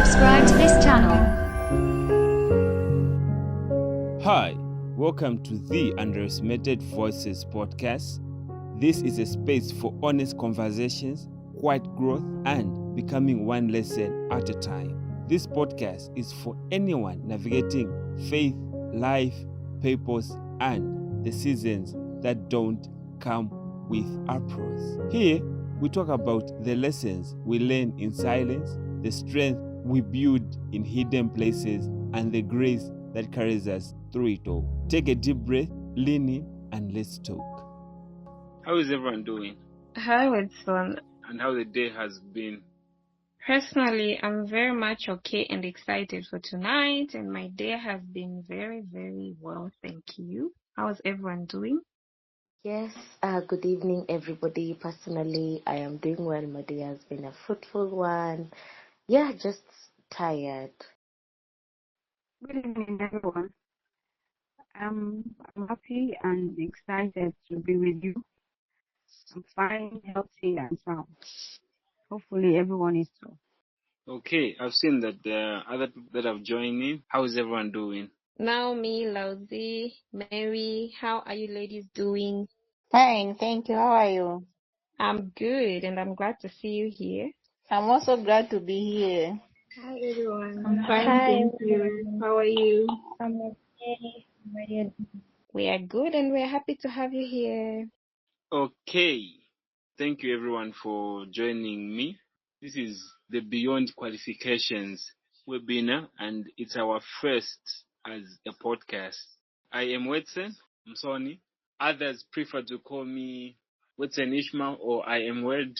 subscribe to this channel. Hi, welcome to the Underestimated Voices podcast. This is a space for honest conversations, quiet growth, and becoming one lesson at a time. This podcast is for anyone navigating faith, life, purpose, and the seasons that don't come with applause. Here, we talk about the lessons we learn in silence, the strength we build in hidden places, and the grace that carries us through it all. Take a deep breath, lean in, and let's talk. How is everyone doing? Hi, Wedson. And how the day has been? Personally, I'm very much okay and excited for tonight, and my day has been very, very well, thank you. How's everyone doing? Yes, good evening, everybody. Personally, I am doing well. My day has been a fruitful one. Yeah, just tired. Good evening, everyone. I'm happy and excited to be with you. I'm fine, healthy, and sound. Hopefully, everyone is too. Okay, I've seen that other people that have joined in. How is everyone doing? Naomi, Lauzi, Mary, how are you ladies doing? Fine, thank you. How are you? I'm good, and I'm glad to see you here. I'm also glad to be here. Hi everyone. I'm fine, Hi. thank you. How are you? I'm okay. We are good, and we're happy to have you here. Okay, thank you everyone for joining me. This is the Beyond Qualifications webinar, and it's our first as a podcast. I am Wedson Msoni. Others prefer to call me Wedson Ishmael, or I am Wed.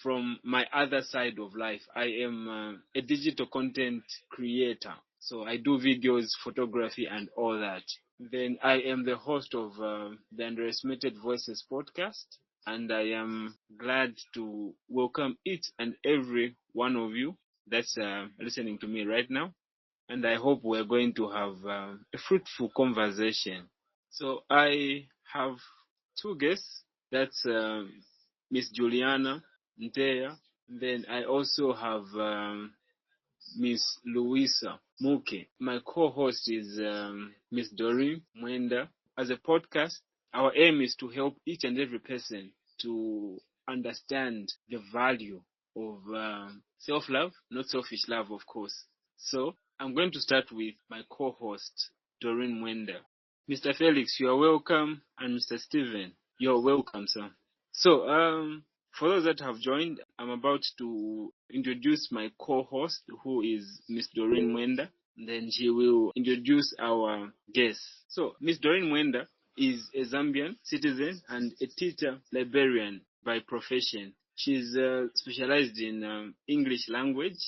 From my other side of life, I am a digital content creator. So I do videos, photography, and all that. Then I am the host of the Underestimated Voices podcast, and I am glad to welcome each and every one of you that's listening to me right now. And I hope we're going to have a fruitful conversation. So I have two guests. That's Miss Juliana Nthenya. Then I also have Miss Lois Muke. My co-host is Miss Doreen Mwenda. As a podcast, our aim is to help each and every person to understand the value of self-love, not selfish love, of course. So I'm going to start with my co-host, Doreen Mwenda. Mr. Felix, you are welcome, and Mr. Stephen, you are welcome, sir. So, for those that have joined, I'm about to introduce my co-host, who is Miss Doreen Mwenda. Then she will introduce our guest. So, Miss Doreen Mwenda is a Zambian citizen and a teacher librarian by profession. She's specialized in English language,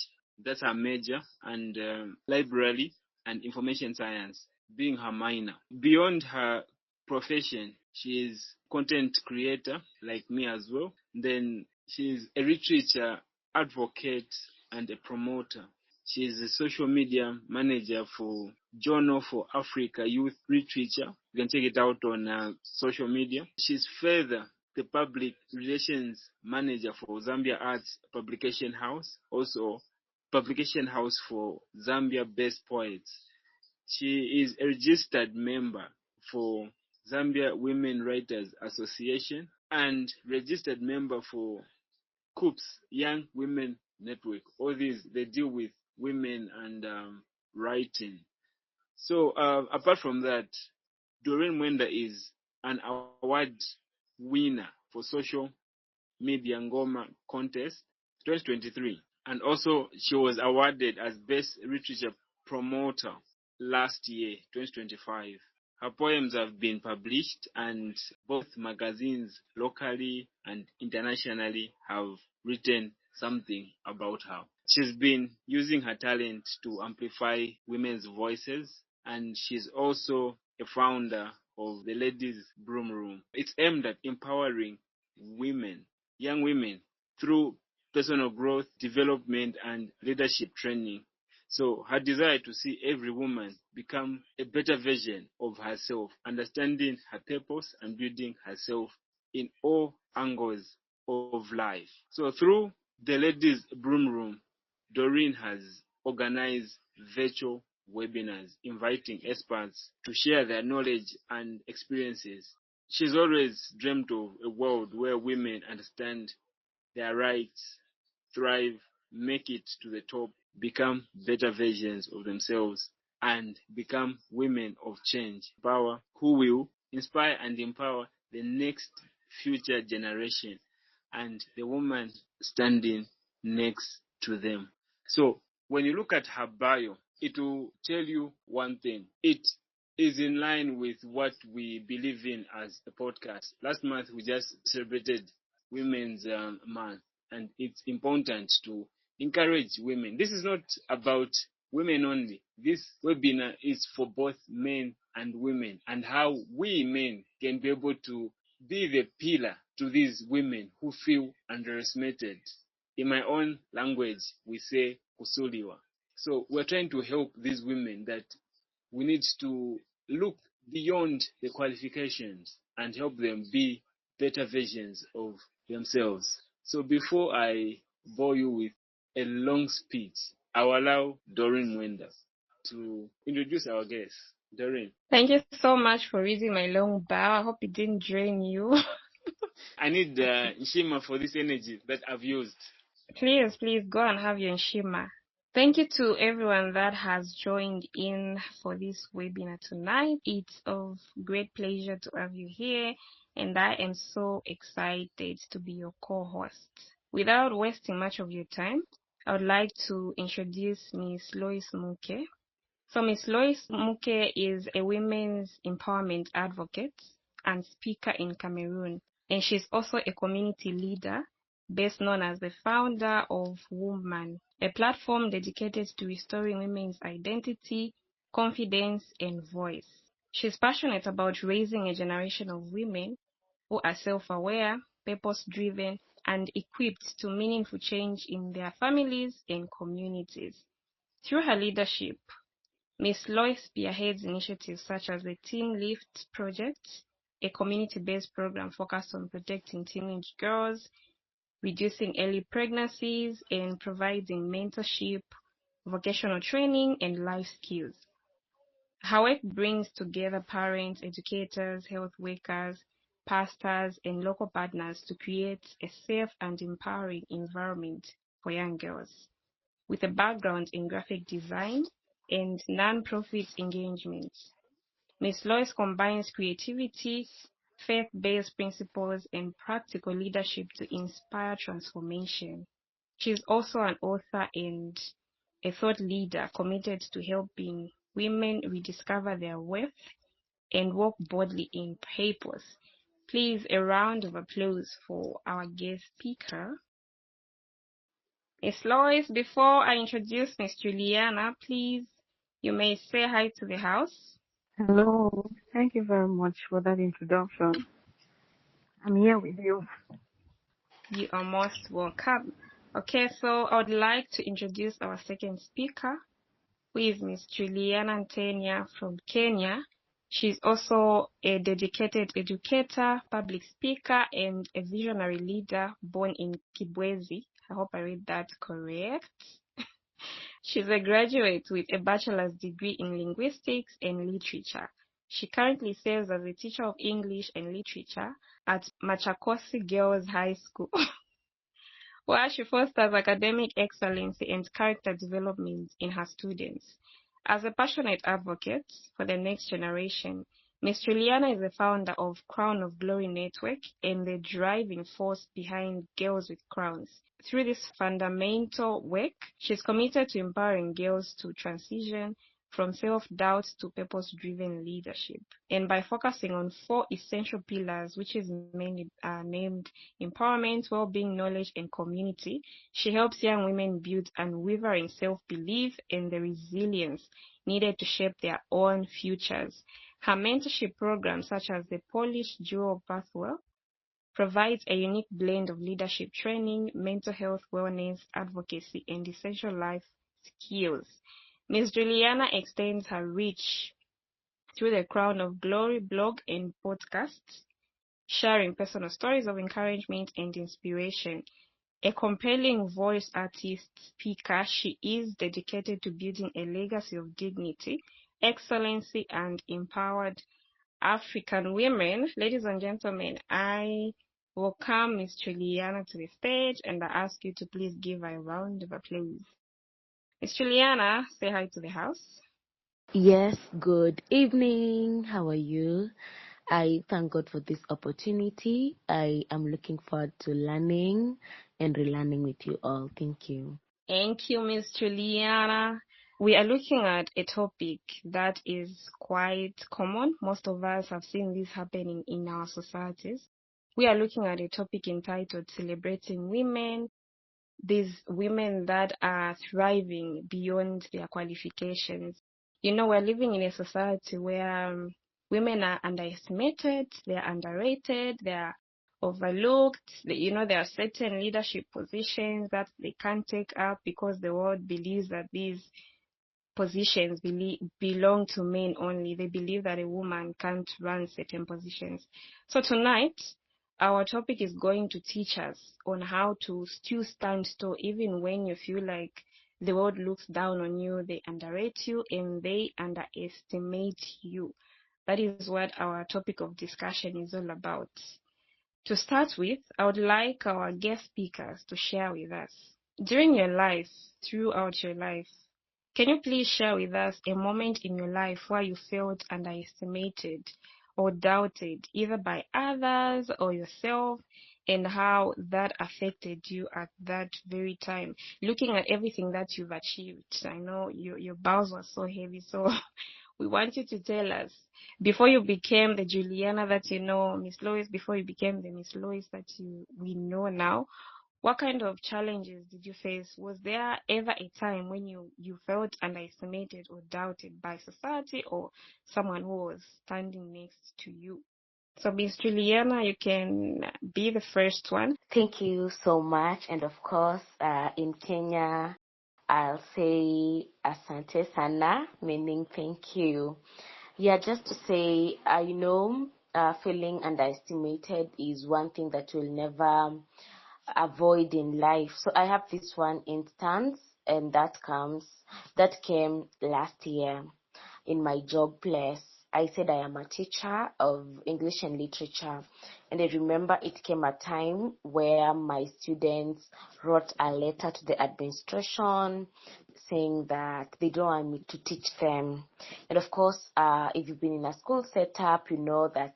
that's her major, and library and information science being her minor. Beyond her profession, she is content creator like me as well. Then she's a literature advocate and a promoter. She is a social media manager for Journal for Africa Youth Literature. You can check it out on social media. She's further the public relations manager for Zambia Arts Publication House, also publication house for Zambia-based poets. She is a registered member for Zambia Women Writers Association and registered member for COOPS, Young Women Network. All these, they deal with women and writing. So apart from that, Doreen Mwenda is an award winner for Social Media Ngoma Contest 2023. And also she was awarded as Best Literature Promoter last year, 2025. Her poems have been published, and both magazines locally and internationally have written something about her. She's been using her talent to amplify women's voices, and she's also a founder of the Ladies Broom Room. It's aimed at empowering women, young women, through personal growth, development, and leadership training. So her desire to see every woman become a better version of herself, understanding her purpose and building herself in all angles of life. So through the Ladies Broom Room, Doreen has organize virtual webinars, inviting experts to share their knowledge and experiences. She's always dreamt of a world where women understand their rights, thrive, make it to the top, become better versions of themselves, and become women of change, power, who will inspire and empower the next future generation and the woman standing next to them. So when you look at her bio, it will tell you one thing. It is in line with what we believe in as a podcast. Last month we just celebrated Women's Month, and it's important to encourage women. This is not about women only. This webinar is for both men and women, and how we men can be able to be the pillar to these women who feel underestimated. In my own language, we say kusuliwa. So we're trying to help these women that we need to look beyond the qualifications and help them be better versions of themselves. So before I bore you with a long speech, I will allow Doreen Mwenda to introduce our guest. Doreen. Thank you so much for reading my long bow. I hope it didn't drain you. I need Nshima for this energy that I've used. Please go and have your Nshima. Thank you to everyone that has joined in for this webinar tonight. It's of great pleasure to have you here, and I am so excited to be your co-host. Without wasting much of your time, I would like to introduce Miss Lois Muke. So Miss Lois Muke is a women's empowerment advocate and speaker in Cameroon, and she's also a community leader, best known as the founder of Woman, a platform dedicated to restoring women's identity, confidence, and voice. She's passionate about raising a generation of women who are self-aware, purpose-driven, and equipped to meaningful change in their families and communities. Through her leadership, Ms. Lois spearheads initiatives such as the Teen Lift Project, a community-based program focused on protecting teenage girls, reducing early pregnancies, and providing mentorship, vocational training, and life skills. Her work brings together parents, educators, health workers, pastors, and local partners to create a safe and empowering environment for young girls. With a background in graphic design and non-profit engagement, Ms. Lois combines creativity, faith-based principles, and practical leadership to inspire transformation. She is also an author and a thought leader committed to helping women rediscover their worth and walk boldly in purpose. Please, a round of applause for our guest speaker. Miss Lois, before I introduce Miss Juliana, please, you may say hi to the house. Hello. Thank you very much for that introduction. I'm here with you. You are most welcome. Okay, so I would like to introduce our second speaker, who is Miss Juliana Nthenya from Kenya. She's also a dedicated educator, public speaker, and a visionary leader born in Kibwezi. I hope I read that correct. She's a graduate with a bachelor's degree in linguistics and literature. She currently serves as a teacher of English and literature at Machakosi Girls High School, where she fosters academic excellence and character development in her students. As a passionate advocate for the next generation, Ms. Juliana is the founder of Crown of Glory Network and the driving force behind Girls with Crowns. Through this fundamental work, she's committed to empowering girls to transition from self-doubt to purpose-driven leadership. And by focusing on 4 essential pillars, which is mainly named empowerment, well-being, knowledge, and community, she helps young women build unwavering self-belief and the resilience needed to shape their own futures. Her mentorship programs, such as the Polish Dual Pathway, provides a unique blend of leadership training, mental health, wellness, advocacy, and essential life skills. Ms. Juliana extends her reach through the Crown of Glory blog and podcasts, sharing personal stories of encouragement and inspiration. A compelling voice artist speaker, she is dedicated to building a legacy of dignity, excellency, and empowered African women. Ladies and gentlemen, I welcome Miss Juliana to the stage and I ask you to please give her a round of applause. Miss Juliana, say hi to the house. Yes, good evening. How are you? I thank God for this opportunity. I am looking forward to learning and relearning with you all. Thank you. Thank you, Miss Juliana. We are looking at a topic that is quite common. Most of us have seen this happening in our societies. We are looking at a topic entitled Celebrating Women, these women that are thriving beyond their qualifications. You know, we're living in a society where women are underestimated, they're underrated, they're overlooked. You know, there are certain leadership positions that they can't take up because the world believes that these positions belong to men only. They believe that a woman can't run certain positions. So tonight, our topic is going to teach us on how to still stand tall even when you feel like the world looks down on you, they underrate you, and they underestimate you. That is what our topic of discussion is all about. To start with, I would like our guest speakers to share with us. During your life, throughout your life, can you please share with us a moment in your life where you felt underestimated or doubted, either by others or yourself, and how that affected you at that very time? Looking at everything that you've achieved, I know your bowels were so heavy, so we want you to tell us, before you became the Juliana that you know, Miss Lois, before you became the Miss Lois that we know now, what kind of challenges did you face? Was there ever a time when you felt underestimated or doubted by society or someone who was standing next to you? So, Miss Juliana, you can be the first one. Thank you so much. And of course, in Kenya, I'll say asante sana, meaning thank you. Yeah, just to say, feeling underestimated is one thing that you'll never avoid in life. So I have this one instance, and that came last year in my job place. I said I am a teacher of English and literature, and I remember it came a time where my students wrote a letter to the administration saying that they don't want me to teach them. And of course, if you've been in a school setup, you know that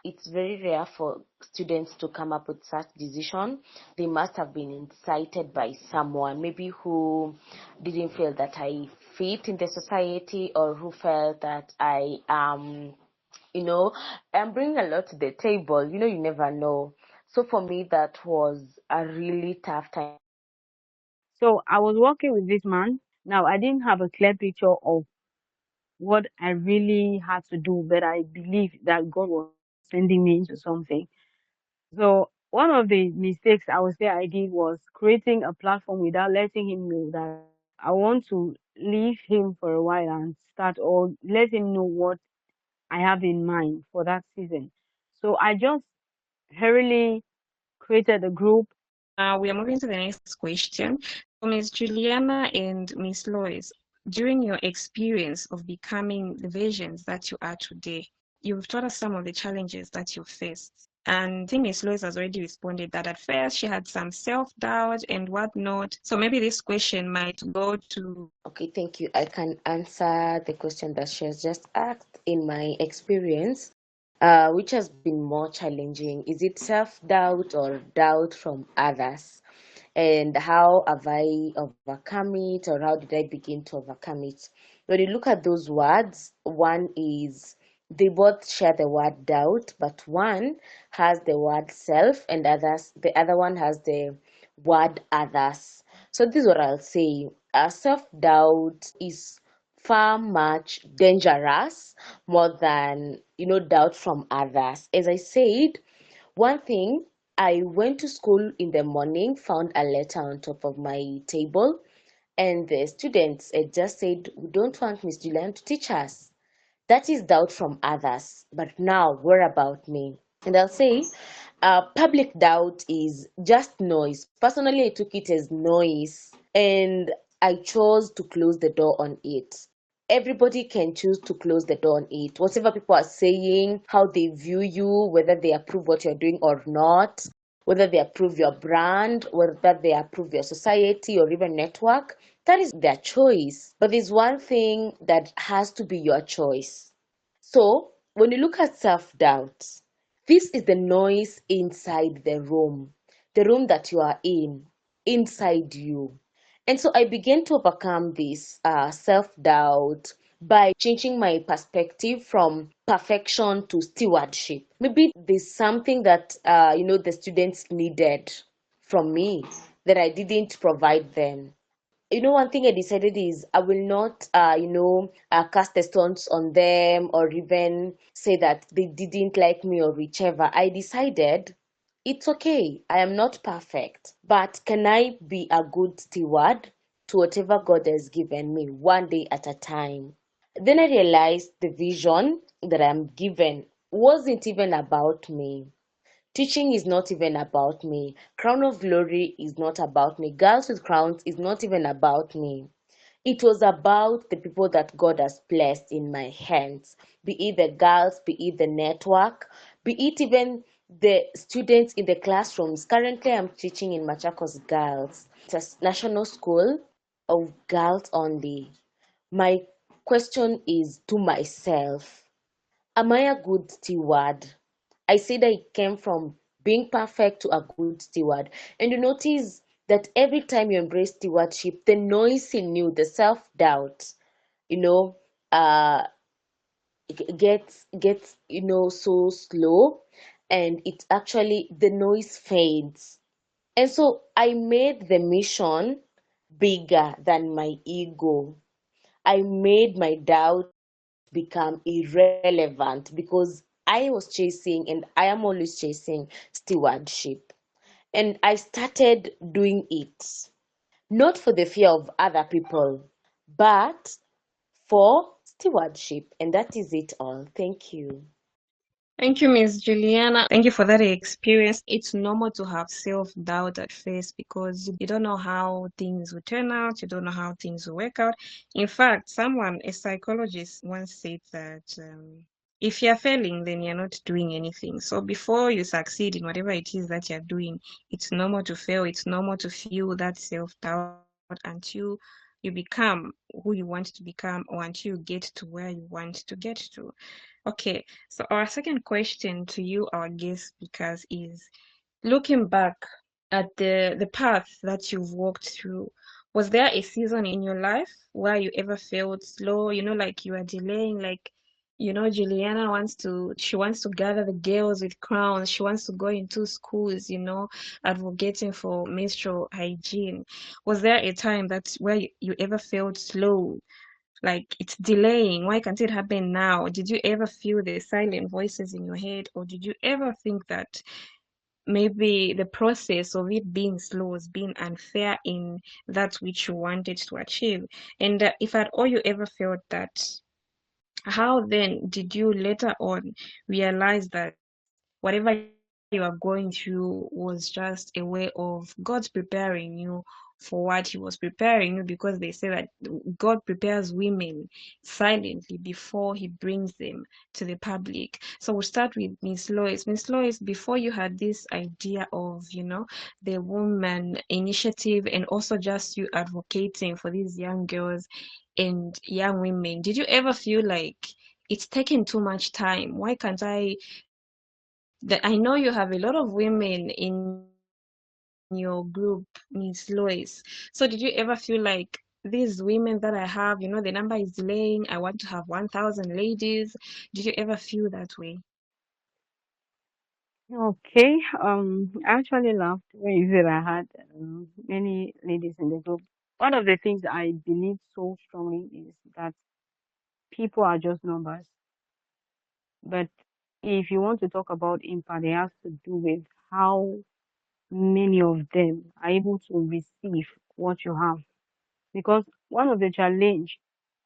it's very rare for students to come up with such decision. They must have been incited by someone, maybe who didn't feel that I fit in the society, or who felt that I am, I'm bringing a lot to the table. You never know. So for me, that was a really tough time. So I was working with this man. Now I didn't have a clear picture of what I really had to do, but I believe that God was sending me into something. So one of the mistakes I would say I did was creating a platform without letting him know that I want to leave him for a while and start, or let him know what I have in mind for that season. So I just hurriedly created a group. We are moving to the next question. So, Miss Juliana and Miss Lois, during your experience of becoming the versions that you are today, you've told us some of the challenges that you faced. And I think Miss Lois has already responded that at first she had some self-doubt and whatnot. So maybe this question might go to... Okay, thank you. I can answer the question that she has just asked. In my experience, which has been more challenging, is it self-doubt or doubt from others? And how have I overcome it, or how did I begin to overcome it? When you look at those words, one is, they both share the word doubt, but one has the word self, and the other one has the word others. So this is what I'll say. Self-doubt is far much dangerous more than doubt from others. As I said, one thing, I went to school in the morning, found a letter on top of my table, and the students had just said, "We don't want Miss Julian to teach us." That is doubt from others. But now, what about me? And I'll say, Public doubt is just noise. Personally, I took it as noise and I chose to close the door on it. Everybody can choose to close the door on it. Whatever people are saying, how they view you, whether they approve what you're doing or not, whether they approve your brand, whether they approve your society or even network, that is their choice. But there's one thing that has to be your choice. So, when you look at self doubt, this is the noise inside the room that you are in, inside you. And so I began to overcome this self doubt by changing my perspective from perfection to stewardship. Maybe there's something that the students needed from me that I didn't provide them. One thing I decided is I will not cast the stones on them or even say that they didn't like me or whichever. I decided it's okay, I am not perfect, but can I be a good steward to whatever God has given me, one day at a time? Then I realized the vision that I'm given wasn't even about me. Teaching is not even about me. Crown of Glory is not about me. Girls with Crowns is not even about me. It was about the people that God has placed in my hands, be it the girls, be it the network, be it even the students in the classrooms. Currently, I'm teaching in Machakos Girls. It's a national school of girls only. My question is to myself, am I a good steward? I said I came from being perfect to a good steward. And you notice that every time you embrace stewardship, the noise in you, the self-doubt, you know, uh, gets so slow, and it's actually the noise fades. And so I made the mission bigger than my ego. I made my doubt become irrelevant because I was chasing, and I am always chasing, stewardship. And I started doing it not for the fear of other people, but for stewardship. And that is it all. Thank you. Thank you, Miss Juliana. Thank you for that experience. It's normal to have self-doubt at first because you don't know how things will turn out, you don't know how things will work out. In fact, a psychologist once said that if you're failing, then you're not doing anything. So before you succeed in whatever it is that you're doing, it's normal to fail. It's normal to feel that self-doubt until you become who you want to become or until you get to where you want to get to. Okay, so our second question to you, our guest speakers, is looking back at the path that you've walked through, was there a season in your life where you ever felt slow, like you are delaying, like, Juliana she wants to gather the girls with crowns, she wants to go into schools, advocating for menstrual hygiene. Was there a time where you ever felt slow? Like it's delaying. Why can't it happen now? Did you ever feel the silent voices in your head, or did you ever think that maybe the process of it being slow was being unfair in that which you wanted to achieve? And if at all you ever felt that, how then did you later on realize that whatever you are going through was just a way of God's preparing you for what He was preparing you, because they say that God prepares women silently before He brings them to the public. So we'll start with Miss Lois. Miss Lois, before you had this idea of, the woman initiative and also just you advocating for these young girls and young women, did you ever feel like it's taking too much time? Why can't I know you have a lot of women in your group, Miss Lois. So did you ever feel like these women that I have, the number is delaying, I want to have 1,000 ladies? Did you ever feel that way? Okay. I actually laughed when you said I had many ladies in the group. One of the things I believe so strongly is that people are just numbers. But if you want to talk about impact, it has to do with how many of them are able to receive what you have. Because one of the challenge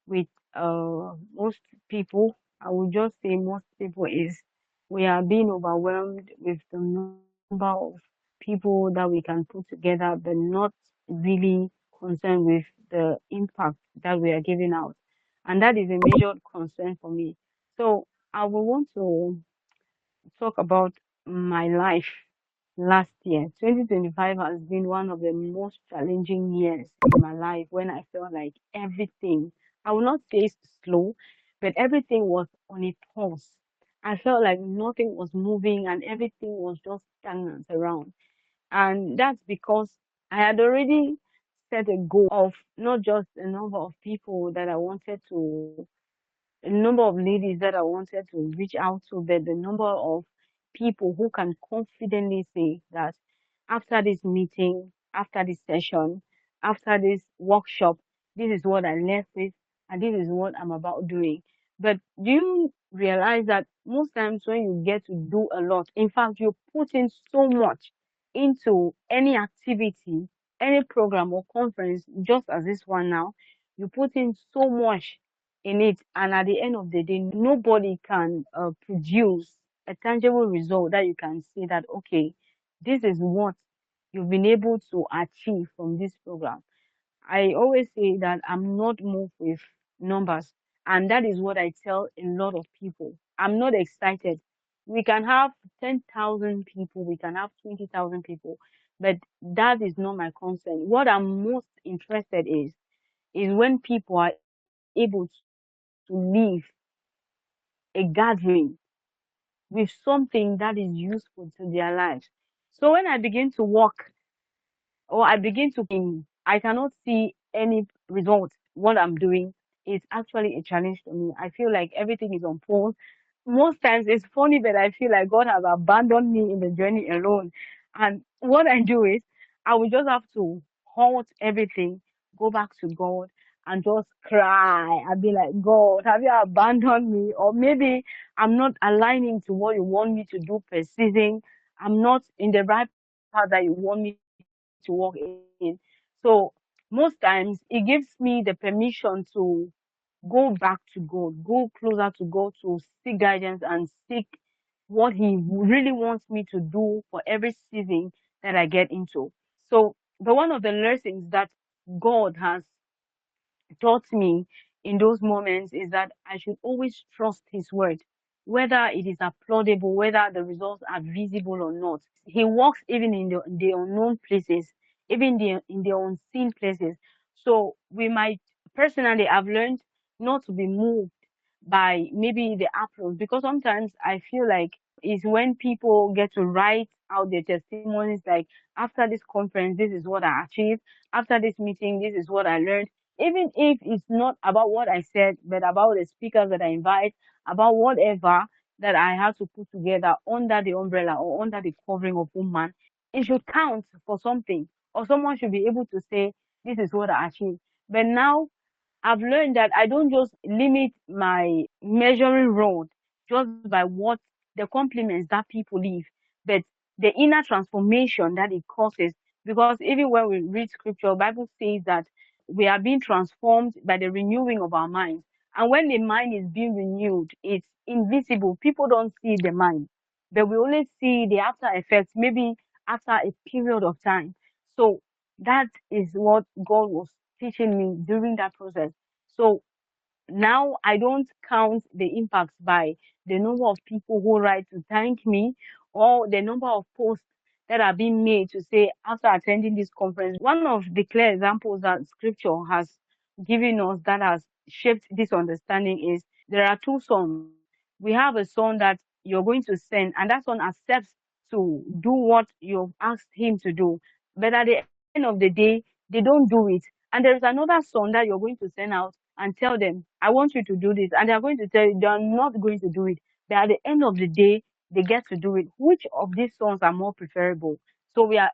with most people, I would just say most people, is we are being overwhelmed with the of people that we can put together, but not really concerned with the impact that we are giving out. And that is a major concern for me. So I will want to talk about my life last year. 2025 has been one of the most challenging years in my life when I felt like everything, I will not say it's slow, but everything was on a pause. I felt like nothing was moving and everything was just stagnant around. And that's because I had already set a goal of not just a number of people that I wanted to a number of ladies that I wanted to reach out to, but the number of people who can confidently say that after this meeting, after this session, after this workshop, this is what I left with and this is what I'm about doing. But do you realize that most times when you get to do a lot, in fact, you put in so much into any activity, any program or conference, just as this one now, you put in so much in it, and at the end of the day nobody can produce a tangible result that you can say that okay, this is what you've been able to achieve from this program. I always say that I'm not moved with numbers, and that is what I tell a lot of people. I'm not excited. We can have 10,000 people, we can have 20,000 people, but that is not my concern. What I'm most interested is when people are able to leave a gathering with something that is useful to their lives. So when I begin to work or I begin to I cannot see any result. What I'm doing is actually a challenge to me. I feel like everything is on pause. Most times it's funny, but I feel like God has abandoned me in the journey alone. And what I do is I will just have to halt everything, go back to God and just cry. I'll be like, God, have you abandoned me? Or maybe I'm not aligning to what you want me to do per season. I'm not in the right path that you want me to walk in. So most times it gives me the permission to go back to God, go closer to God to seek guidance and seek what He really wants me to do for every season that I get into. So, but one of the lessons that God has taught me in those moments is that I should always trust His word, whether it is applaudable, whether the results are visible or not. He works even in the unknown places, even in the unseen places. So we might personally have learned not to be moved by maybe the applause, because sometimes I feel like is when people get to write out their testimonies like after this conference this is what I achieved, after this meeting this is what I learned, even if it's not about what I said, but about the speakers that I invite, about whatever that I have to put together under the umbrella or under the covering of woman, it should count for something, or someone should be able to say, this is what I achieved. But now I've learned that I don't just limit my measuring rod just by what the compliments that people leave, but the inner transformation that it causes. Because even when we read scripture, Bible says that we are being transformed by the renewing of our minds. And when the mind is being renewed, it's invisible. People don't see the mind, but we only see the after effects, maybe after a period of time. So that is what God was teaching me during that process. So now I don't count the impacts by the number of people who write to thank me or the number of posts that are being made to say after attending this conference. One of the clear examples that scripture has given us that has shaped this understanding is there are two sons. We have a son that you're going to send, and that son accepts to do what you've asked him to do. But at the end of the day, they don't do it. And there is another son that you're going to send out and tell them, I want you to do this. And they're going to tell you they're not going to do it. But at the end of the day, they get to do it. Which of these sons are more preferable? So we are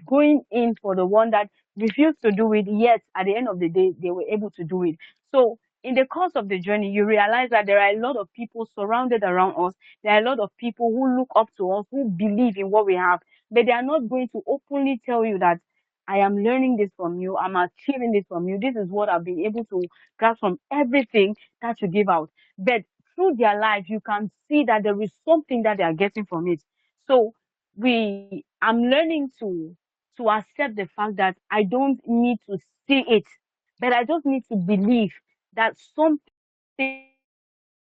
going in for the one that refused to do it, yet at the end of the day, they were able to do it. So in the course of the journey, you realize that there are a lot of people surrounded around us. There are a lot of people who look up to us, who believe in what we have, but they are not going to openly tell you that I am learning this from you. I'm achieving this from you. This is what I've been able to grasp from everything that you give out. But through their life, you can see that there is something that they are getting from it. So I'm learning to accept the fact that I don't need to see it, but I just need to believe that something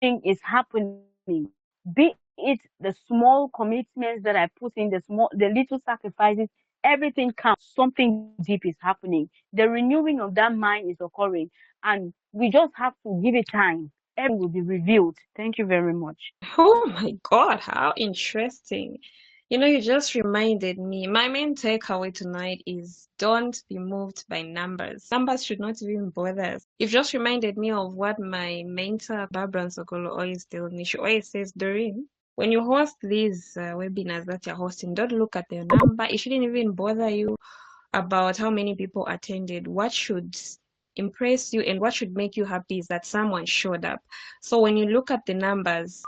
is happening. Be it the small commitments that I put in, the little sacrifices, everything counts. Something deep is happening. The renewing of that mind is occurring, and we just have to give it time. Everything will be revealed. Thank you very much. Oh my God, how interesting. You know, you just reminded me. My main takeaway tonight is don't be moved by numbers. Numbers should not even bother us. You've just reminded me of what my mentor, Barbara Nsokolo, always tells me. She always says, Doreen, when you host these webinars that you're hosting, don't look at the number. It shouldn't even bother you about how many people attended. What should impress you and what should make you happy is that someone showed up. So when you look at the numbers,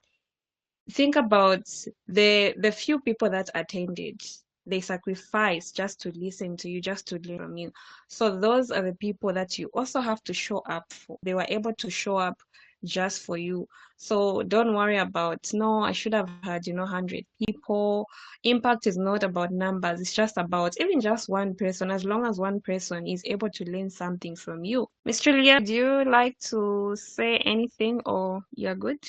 think about the few people that attended. They sacrificed just to listen to you, just to learn from you. So those are the people that you also have to show up for. They were able to show up just for you. So don't worry about, no, I should have had, 100 people. Impact is not about numbers. It's just about even just one person. As long as one person is able to learn something from you. Miss Julia, do you like to say anything or you're good?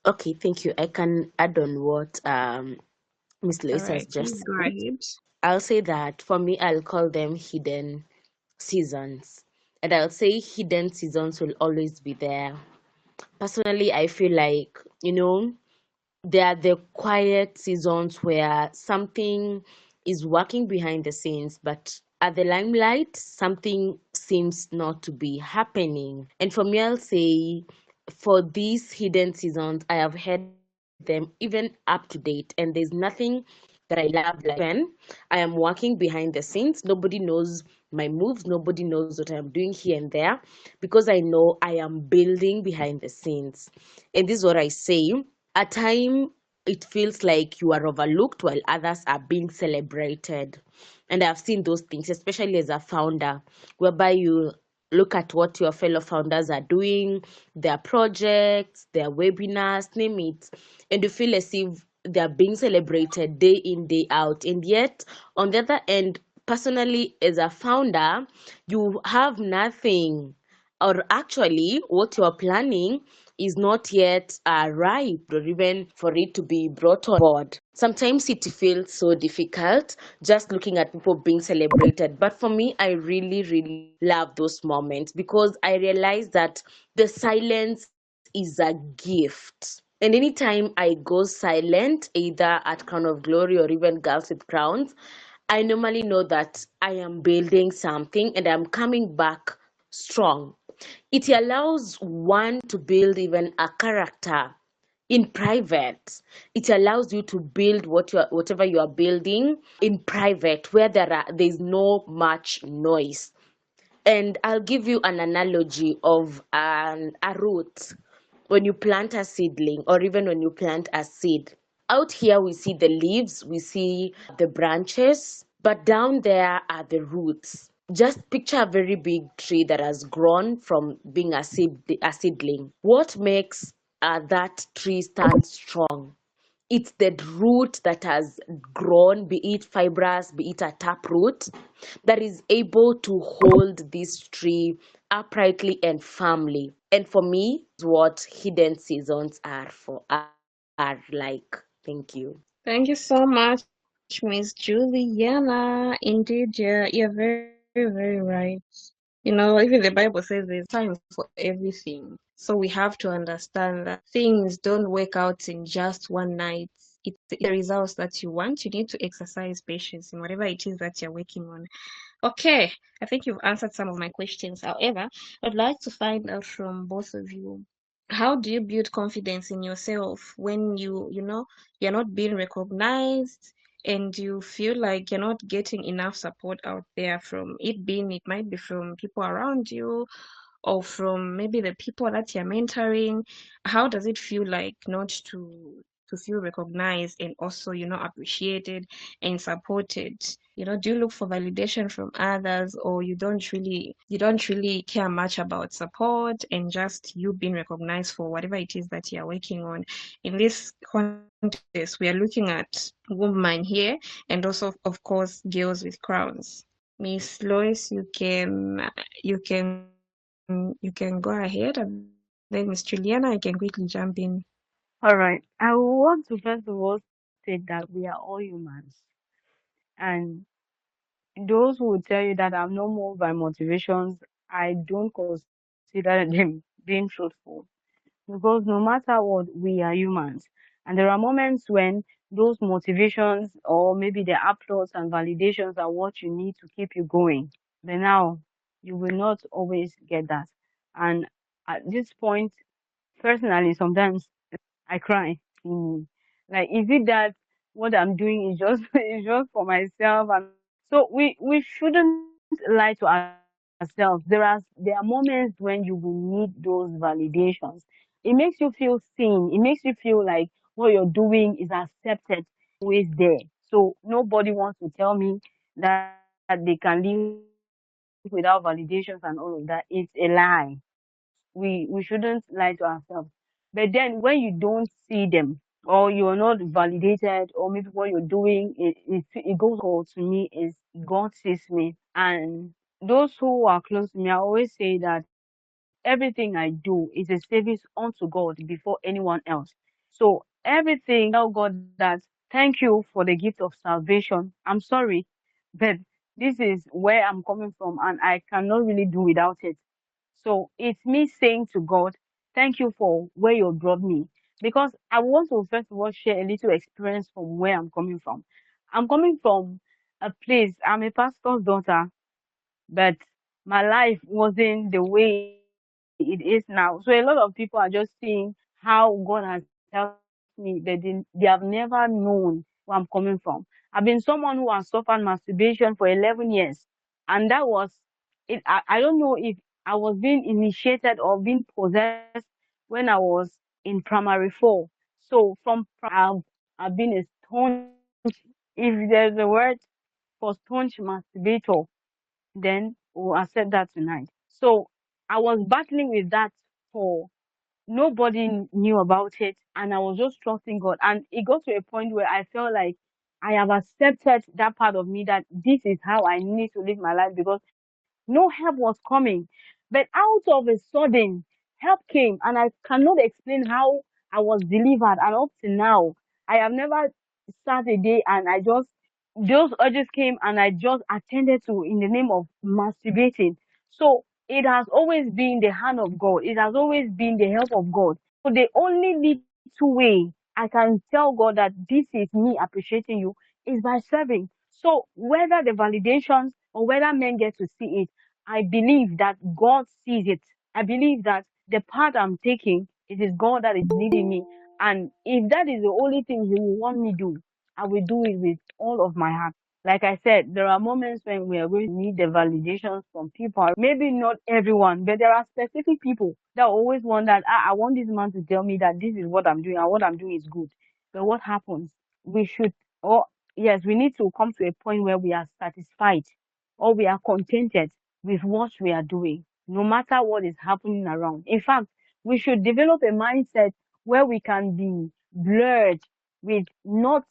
Okay, thank you. I can add on what Miss All Lois has right, just please go said. ahead. I'll say that for me, I'll call them hidden seasons. And I'll say hidden seasons will always be there. Personally, I feel like, they are the quiet seasons where something is working behind the scenes, but at the limelight, something seems not to be happening. And for me, I'll say for these hidden seasons, I have had them even up to date, and there's nothing that I love like when I am working behind the scenes. Nobody knows my moves, nobody knows what I'm doing here and there because I know I am building behind the scenes. And this is what I say. At time, it feels like you are overlooked while others are being celebrated. And I've seen those things, especially as a founder, whereby you look at what your fellow founders are doing, their projects, their webinars, name it, and you feel as if they're being celebrated day in, day out. And yet, on the other end, personally, as a founder, you have nothing, or actually what you're planning is not yet ripe or even for it to be brought on board. Sometimes it feels so difficult just looking at people being celebrated. But for me, I really, really love those moments because I realize that the silence is a gift. And anytime I go silent, either at Crown of Glory or even Girls with Crowns, I normally know that I am building something and I'm coming back strong. It allows one to build even a character in private. It allows you to build whatever you are building in private where there's no much noise. And I'll give you an analogy of a root. When you plant a seedling or even when you plant a seed, out here we see the leaves, we see the branches, but down there are the roots. Just picture a very big tree that has grown from being a seedling. What makes that tree stand strong? It's the root that has grown, be it fibrous, be it a taproot, that is able to hold this tree uprightly and firmly. And for me, it's what hidden seasons are like. Thank you. Thank you so much, Miss Juliana. Indeed, you're very, very right. Even the Bible says there's time for everything. So we have to understand that things don't work out in just one night. It's the results that you want. You need to exercise patience in whatever it is that you're working on. Okay, I think you've answered some of my questions. However, I'd like to find out from both of you, how do you build confidence in yourself when you're not being recognized and you feel like you're not getting enough support out there from it might be from people around you or from maybe the people that you're mentoring. How does it feel like not to feel recognized and also appreciated and supported? Do you look for validation from others, or you don't really care much about support and just you being recognized for whatever it is that you're working on? In this contest, we are looking at women here, and also, of course, girls with crowns. Miss Lois, you can go ahead, and then Miss Juliana, I can quickly jump in. All right. I want to first of all state that we are all humans. And those who will tell you that I'm not moved by motivations, I don't consider them being truthful. Because no matter what, we are humans. And there are moments when those motivations or maybe the applause and validations are what you need to keep you going. But now, you will not always get that. And at this point, personally, sometimes I cry. Like, is it that what I'm doing is just is just for myself? And so we shouldn't lie to ourselves. There are moments when you will need those validations. It makes you feel seen. It makes you feel like what you're doing is accepted. Always there. So nobody wants to tell me that they can live without validations and all of that. It's a lie. We shouldn't lie to ourselves. But then when you don't see them, or you're not validated, or maybe what you're doing, it goes to me is God sees me. And those who are close to me, I always say that everything I do is a service unto God before anyone else. So everything, tell God that thank you for the gift of salvation. I'm sorry, but this is where I'm coming from, and I cannot really do without it. So it's me saying to God, thank you for where you brought me. Because I want to first of all share a little experience from where I'm coming from. I'm coming from a place, I'm a pastor's daughter, but my life wasn't the way it is now. So a lot of people are just seeing how God has helped me, but they have never known where I'm coming from. I've been someone who has suffered masturbation for 11 years, and that was it. I don't know if I was being initiated or being possessed when I was in primary four. So from I've been a staunch, if there's a word for staunch masturbator, then we'll accept that tonight. So I was battling with that for nobody knew about it, and I was just trusting God. And it got to a point where I felt like I have accepted that part of me that this is how I need to live my life because no help was coming. But out of a sudden, help came, and I cannot explain how I was delivered. And up to now, I have never sat a day and I just those urges came and I just attended to in the name of masturbating. So it has always been the hand of God. It has always been the help of God. So the only little way I can tell God that this is me appreciating you is by serving. So whether the validations or whether men get to see it, I believe that God sees it. I believe that the path I'm taking, it is God that is leading me. And if that is the only thing He will want me to do, I will do it with all of my heart. Like I said, there are moments when we are going to need the validations from people. Maybe not everyone, but there are specific people that always want that, I want this man to tell me that this is what I'm doing and what I'm doing is good. But what happens? We should, or yes, we need to come to a point where we are satisfied or we are contented with what we are doing, no matter what is happening around. In fact, we should develop a mindset where we can be blurred with not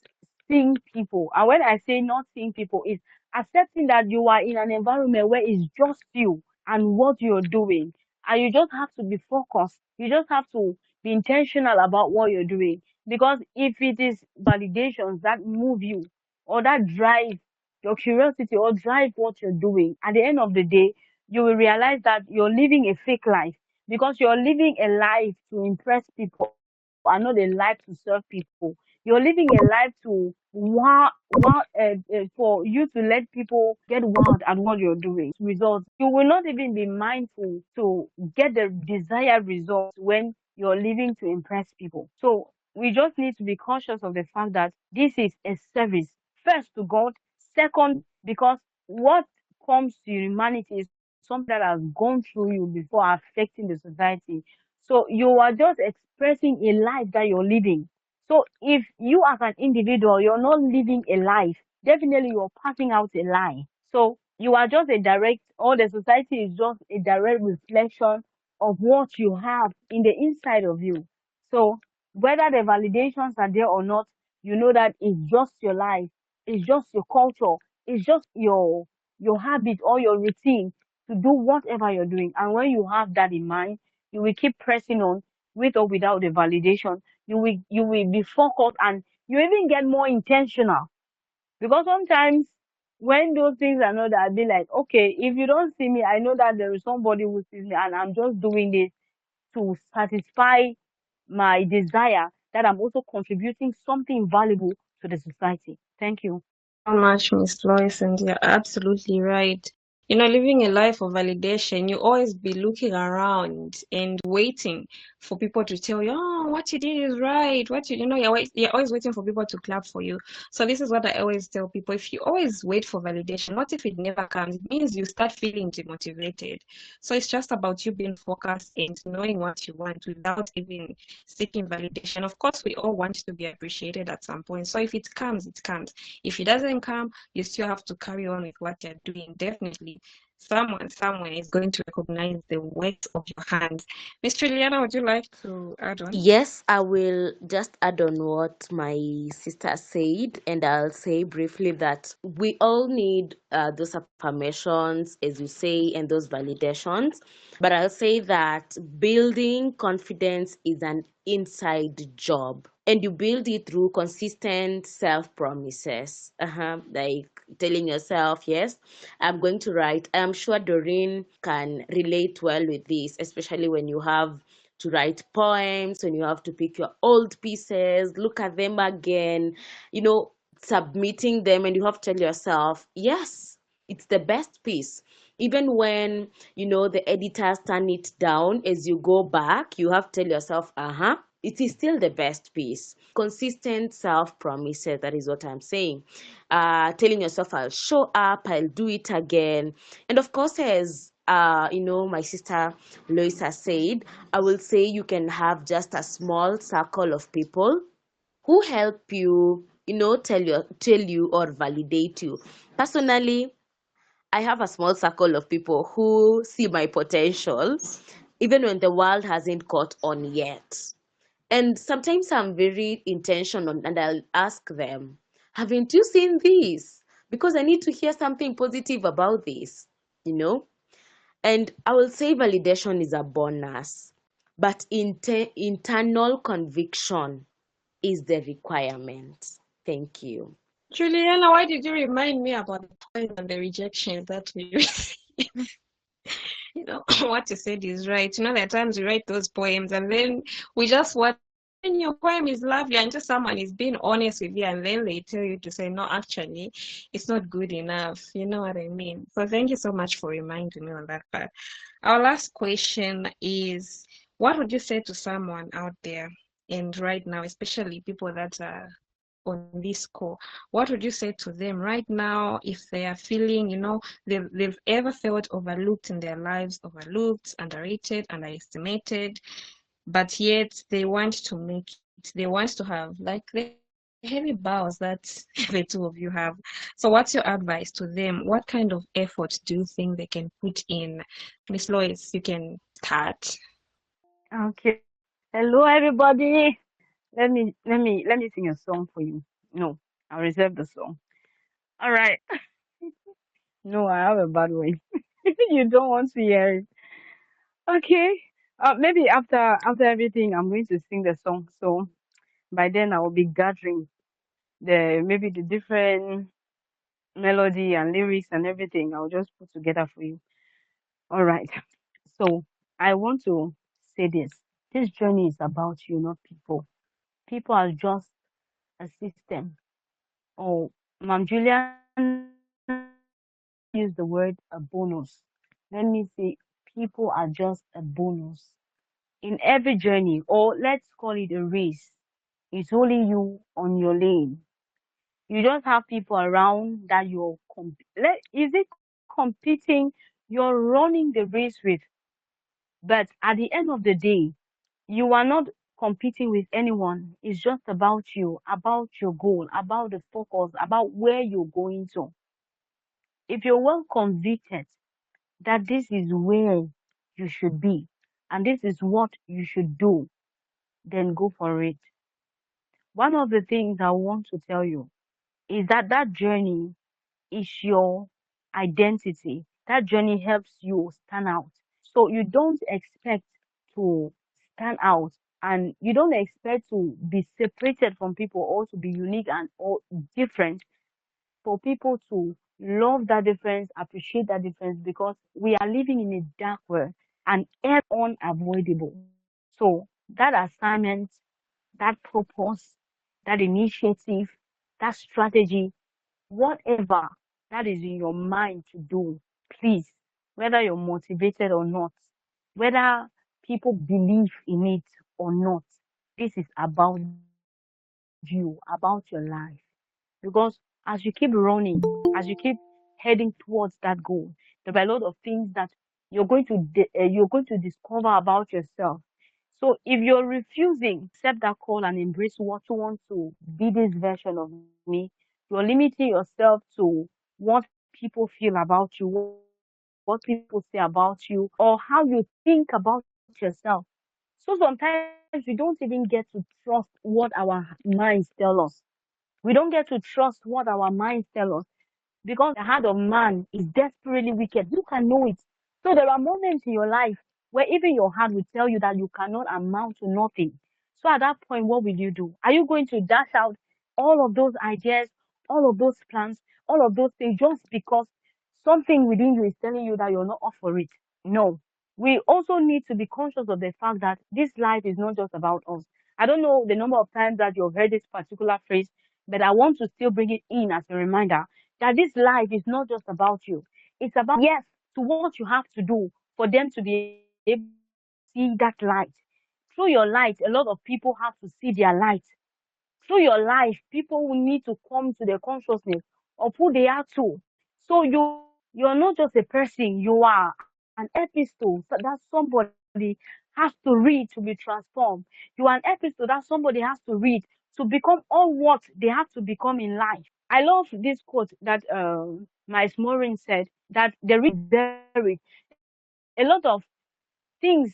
seeing people. And when I say not seeing people, is accepting that you are in an environment where it's just you and what you're doing. And you just have to be focused. You just have to be intentional about what you're doing. Because if it is validations that move you or that drive your curiosity or drive what you're doing, at the end of the day, you will realize that you're living a fake life because you're living a life to impress people and not a life to serve people. You're living a life to for you to let people get wild at what you're doing. Results. You will not even be mindful to get the desired results when you're living to impress people. So we just need to be conscious of the fact that this is a service. First to God, second, because what comes to humanity is something that has gone through you before affecting the society. So you are just expressing a life that you're living. So if you as an individual, you're not living a life, definitely you're passing out a lie. So you are just a direct, or the society is just a direct reflection of what you have in the inside of you. So whether the validations are there or not, you know that it's just your life, it's just your culture, it's just your habit or your routine to do whatever you're doing. And when you have that in mind, you will keep pressing on with or without the validation. You will be focused, and you even get more intentional, because sometimes when those things are not, I'll be like, okay, if you don't see me, I know that there is somebody who sees me, and I'm just doing this to satisfy my desire that I'm also contributing something valuable to the society. Thank you. So much, Miss Lois, and you're absolutely right. Living a life of validation, you always be looking around and waiting for people to tell you, oh, what you did is right. You're always waiting for people to clap for you. So this is what I always tell people. If you always wait for validation, what if it never comes? It means you start feeling demotivated. So it's just about you being focused and knowing what you want without even seeking validation. Of course, we all want to be appreciated at some point. So if it comes, it comes. If it doesn't come, you still have to carry on with what you're doing. Definitely, someone somewhere is going to recognize the work of your hands. Miss Juliana, would you like to add on? Yes, I will just add on what my sister said, and I'll say briefly that we all need those affirmations, as you say, and those validations. But I'll say that building confidence is an inside job, and you build it through consistent self promises. Like telling yourself, yes, I'm going to write. I'm sure Doreen can relate well with this, especially when you have to write poems, when you have to pick your old pieces, look at them again, submitting them, and you have to tell yourself, yes, it's the best piece. Even when, the editors turn it down, as you go back, you have to tell yourself, it is still the best piece. Consistent self promises, that is what I'm saying. Telling yourself, I'll show up, I'll do it again. And of course, as my sister Lois has said, I will say you can have just a small circle of people who help you, tell you or validate you. Personally, I have a small circle of people who see my potential, even when the world hasn't caught on yet. And sometimes I'm very intentional, and I'll ask them, haven't you seen this? Because I need to hear something positive about this, you know? And I will say validation is a bonus, but internal conviction is the requirement. Thank you. Juliana, why did you remind me about the poem and the rejection that we received? What you said is right. There are times we write those poems and then we just what when your poem is lovely until someone is being honest with you and then they tell you to say, no, actually, it's not good enough. You know what I mean? So thank you so much for reminding me on that part. Our last question is, what would you say to someone out there and right now, especially people that are on this call, what would you say to them right now if they are feeling, they've ever felt overlooked in their lives, overlooked, underrated, underestimated, but yet they want to make it, they want to have like the heavy bows that the two of you have. So what's your advice to them? What kind of effort do you think they can put in? Miss Lois, you can start. Okay. Hello, everybody. Let me sing a song for you. No, I'll reserve the song. All right. No, I have a bad voice. You don't want to hear it. Okay. Maybe after everything, I'm going to sing the song. So by then, I will be gathering the different melody and lyrics and everything. I'll just put together for you. All right. So I want to say this. This journey is about you, not people. People are just a system. Oh, Ma'am Juliana used the word a bonus. Let me say, people are just a bonus. In every journey, or let's call it a race, it's only you on your lane. You just have people around that is it competing? You're running the race with, but at the end of the day, you are not competing with anyone. It's just about you, about your goal, about the focus, about where you're going to. If you're well convicted that this is where you should be and this is what you should do, then go for it. One of the things I want to tell you is that that journey is your identity. That journey helps you stand out. So you don't expect to stand out and you don't expect to be separated from people or to be unique and or different for people to love that difference, appreciate that difference because we are living in a dark world and it's unavoidable. So that assignment, that purpose, that initiative, that strategy, whatever that is in your mind to do, please, whether you're motivated or not, whether people believe in it or not, this is about you, about your life. Because as you keep running, as you keep heading towards that goal, there are a lot of things that you're going to discover about yourself. So if you're refusing to accept that call and embrace what you want to be this version of me, you're limiting yourself to what people feel about you, what people say about you, or how you think about yourself. So sometimes we don't even get to trust what our minds tell us. We don't get to trust what our minds tell us because the heart of man is desperately wicked. You can know it. So there are moments in your life where even your heart will tell you that you cannot amount to nothing. So at that point, what will you do? Are you going to dash out all of those ideas, all of those plans, all of those things just because something within you is telling you that you're not up for it? No. We also need to be conscious of the fact that this life is not just about us. I don't know the number of times that you've heard this particular phrase, but I want to still bring it in as a reminder that this life is not just about you. It's about, yes, to what you have to do for them to be able to see that light. Through your light, a lot of people have to see their light. Through your life, people will need to come to the consciousness of who they are too. So you're not just a person, you are an epistle so that somebody has to read to be transformed. You are an epistle that somebody has to read to become all what they have to become in life. I love this quote that Miles Morin said that there is buried. A lot of things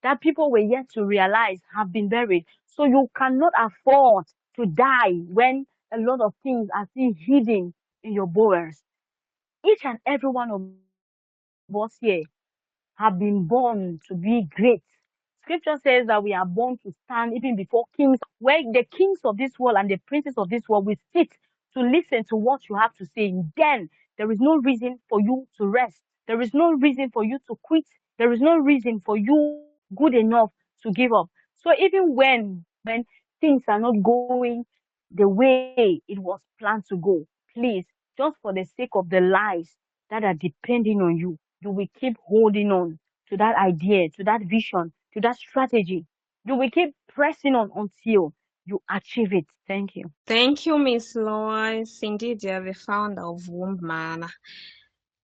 that people were yet to realize have been buried. So you cannot afford to die when a lot of things are still hidden in your bowels. Each and every one of us here have been born to be great. Scripture says that we are born to stand even before kings, where the kings of this world and the princes of this world will sit to listen to what you have to say. Then there is no reason for you to rest. There is no reason for you to quit. There is no reason for you good enough to give up. So even when things are not going the way it was planned to go, please, just for the sake of the lives that are depending on you, you will keep holding on to that idea, to that vision, to that strategy. You will keep pressing on until you achieve it. Thank you. Thank you, Miss Lois. Indeed, you're the founder of Womb Man.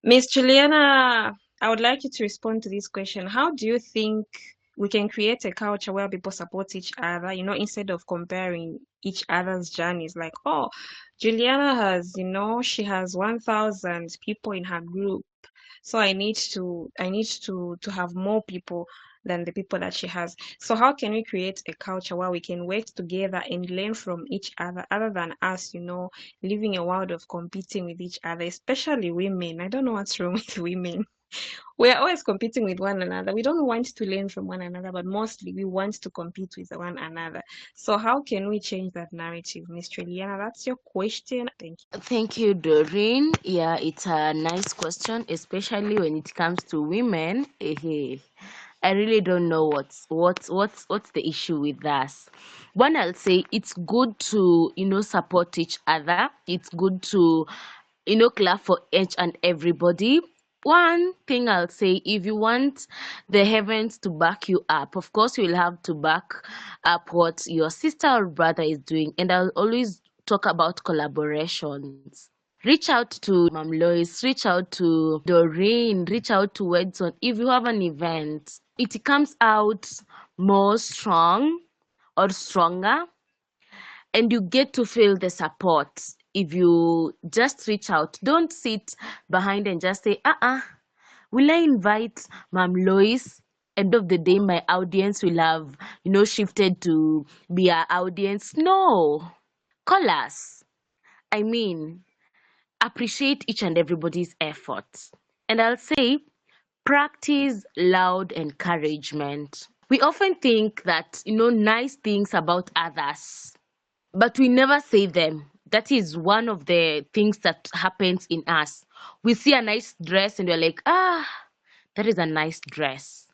Miss Juliana, I would like you to respond to this question. How do you think we can create a culture where people support each other, instead of comparing each other's journeys? Like, oh, Juliana has, she has 1,000 people in her group. So I need to have more people than the people that she has. So how can we create a culture where we can work together and learn from each other than us, living a world of competing with each other, especially women? I don't know what's wrong with women. We're always competing with one another. We don't want to learn from one another, but mostly we want to compete with one another. So how can we change that narrative, Miss Juliana? That's your question. Thank you. Thank you, Doreen. Yeah, it's a nice question, especially when it comes to women. I really don't know what's the issue with us. One, I'll say it's good to support each other. It's good to clap for each and everybody. One thing I'll say, if you want the heavens to back you up, of course you'll have to back up what your sister or brother is doing. And I'll always talk about collaborations. Reach out to Mom Lois, reach out to Doreen, reach out to Wedson. If you have an event, it comes out more strong or stronger, and you get to feel the support if you just reach out. Don't sit behind and just say, will I invite Mom Lois? End of the day, my audience will have, shifted to be our audience. No, call us. I mean, appreciate each and everybody's efforts. And I'll say, practice loud encouragement. We often think that, nice things about others, but we never say them. That is one of the things that happens in us. We see a nice dress and we're like, that is a nice dress.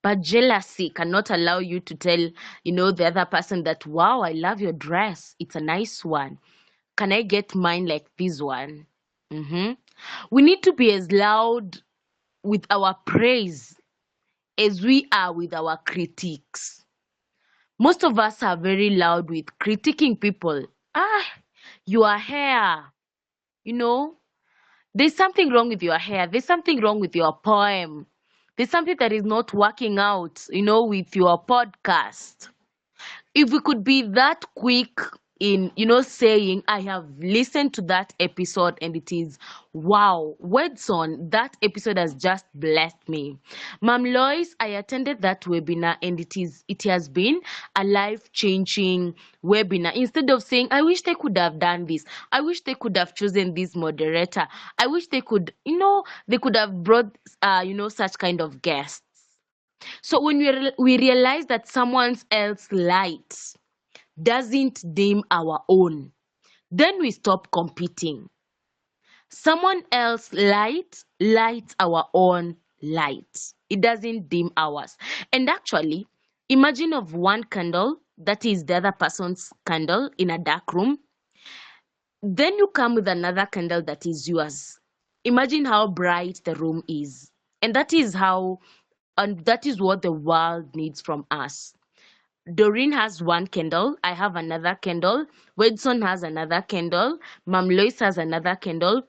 But jealousy cannot allow you to tell, the other person that, wow, I love your dress. It's a nice one. Can I get mine like this one? We need to be as loud with our praise as we are with our critiques. Most of us are very loud with critiquing people. Your hair, there's something wrong with your hair. There's something wrong with your poem. There's something that is not working out, with your podcast. If we could be that quick in saying, I have listened to that episode and it is wow, Wedson, that episode has just blessed me. Ma'am Lois, I attended that webinar and it has been a life-changing webinar. Instead of saying, I wish they could have done this, I wish they could have chosen this moderator, I wish they could, they could have brought such kind of guests. So when we realize that someone else's light doesn't dim our own, then we stop competing. Someone else's light lights our own light. It doesn't dim ours. And actually, imagine of one candle that is the other person's candle in a dark room. Then you come with another candle that is yours. Imagine how bright the room is. And that is what the world needs from us. Doreen has one candle. I have another candle. Wedson has another candle. Ma'am Lois has another candle.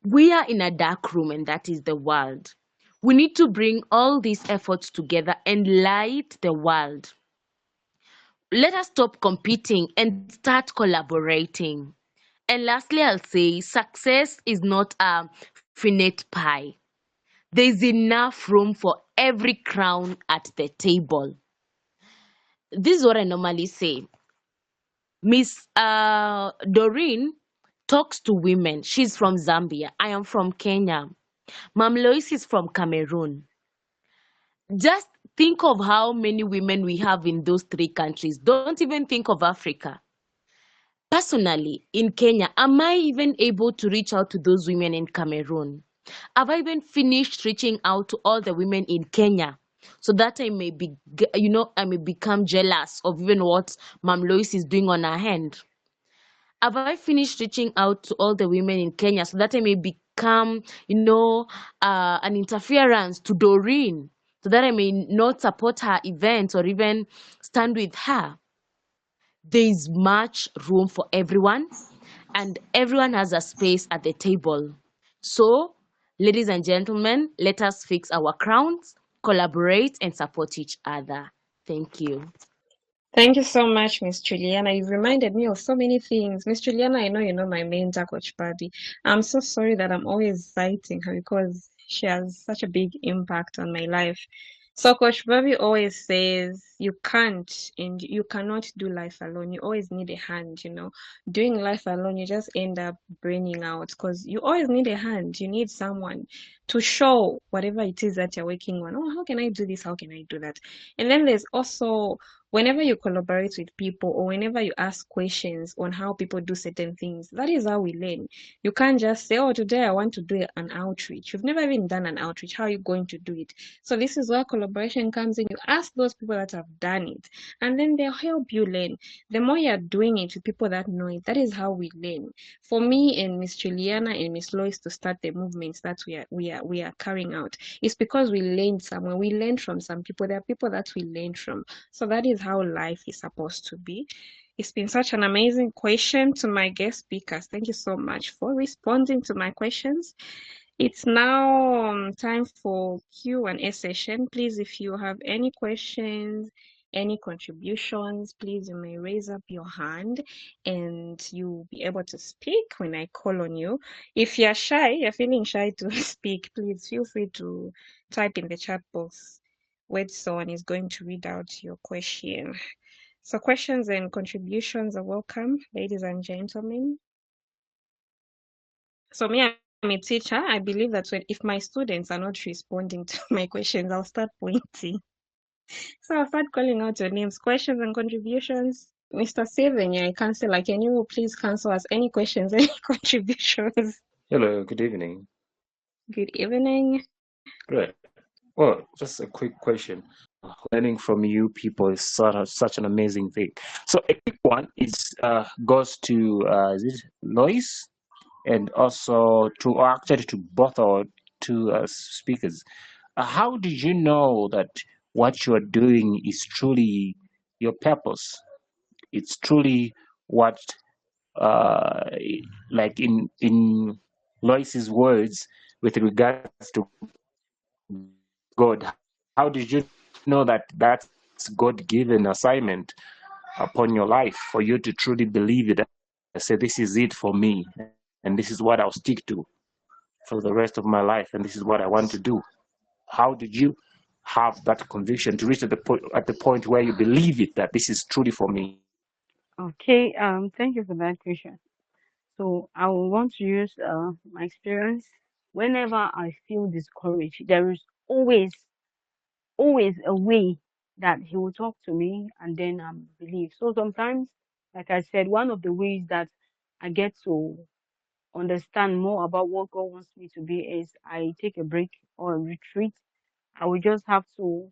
We are in a dark room, and that is the world. We need to bring all these efforts together and light the world. Let us stop competing and start collaborating. And lastly, I'll say success is not a finite pie. There's enough room for every crown at the table. This is what I normally say. Miss Doreen talks to women. She's from Zambia. I am from Kenya. Ma'am Lois is from Cameroon. Just think of how many women we have in those three countries. Don't even think of Africa. Personally, in Kenya, am I even able to reach out to those women in Cameroon? Have I even finished reaching out to all the women in Kenya so that I may become jealous of even what Ma'am Lois is doing on her hand? Have I finished reaching out to all the women in Kenya so that I may become, an interference to Doreen, so that I may not support her events or even stand with her? There is much room for everyone, and everyone has a space at the table. So, ladies and gentlemen, let us fix our crowns, collaborate, and support each other. Thank you. Thank you so much, Miss Juliana. You've reminded me of so many things. Miss Juliana, I know you know my mentor, Coach Buddy. I'm so sorry that I'm always citing her because she has such a big impact on my life. So Coach Bobby always says you can't and you cannot do life alone. You always need a hand, Doing life alone, you just end up burning out because you always need a hand. You need someone to show whatever it is that you're working on. Oh, how can I do this? How can I do that? And then there's also whenever you collaborate with people or whenever you ask questions on how people do certain things, that is how we learn. You can't just say, oh, today I want to do an outreach. You've never even done an outreach. How are you going to do it? So this is where collaboration comes in. You ask those people that have done it, and then they'll help you learn. The more you're doing it with people that know it, that is how we learn. For me and Miss Juliana and Miss Lois to start the movements that we are carrying out, it's because we learned somewhere. We learned from some people. There are people that we learned from. So that is how life is supposed to be. It's been such an amazing question. To my guest speakers, thank you so much for responding to my questions. It's now time for Q&A session. Please, if you have any questions, any contributions, please, you may raise up your hand and you'll be able to speak when I call on you. If you're shy, you're feeling shy to speak, please feel free to type in the chat box. Wedson is going to read out your question. So questions and contributions are welcome, ladies and gentlemen. So me, I'm a teacher. I believe that if my students are not responding to my questions, I'll start pointing. So I'll start calling out your names, questions and contributions. Mr. Sevenya, counselor, can you please cancel us any questions, any contributions? Hello, good evening. Good evening. Great. Well, just a quick question. Learning from you people is such an amazing thing. So a quick one goes to is it Lois, and also to both our two speakers. How did you know that what you're doing is truly your purpose? It's truly what, like in Lois's words, with regards to God. How did you know that that's God-given assignment upon your life for you to truly believe it and say, this is it for me, and this is what I'll stick to for the rest of my life, and this is what I want to do? How did you have that conviction to reach at the point where you believe it, that this is truly for me? Okay, thank you for that question. So I will want to use my experience. Whenever I feel discouraged, there is always a way that he will talk to me and then believe. So sometimes, like I said, one of the ways that I get to understand more about what God wants me to be is I take a break or a retreat. I will just have to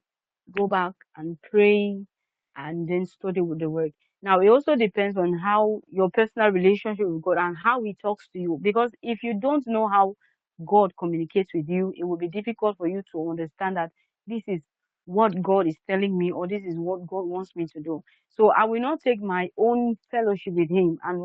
go back and pray and then study with the word. Now, it also depends on how your personal relationship with God and how he talks to you. Because if you don't know how God communicates with you, it will be difficult for you to understand that this is what God is telling me or this is what God wants me to do. So I will not take my own fellowship with him and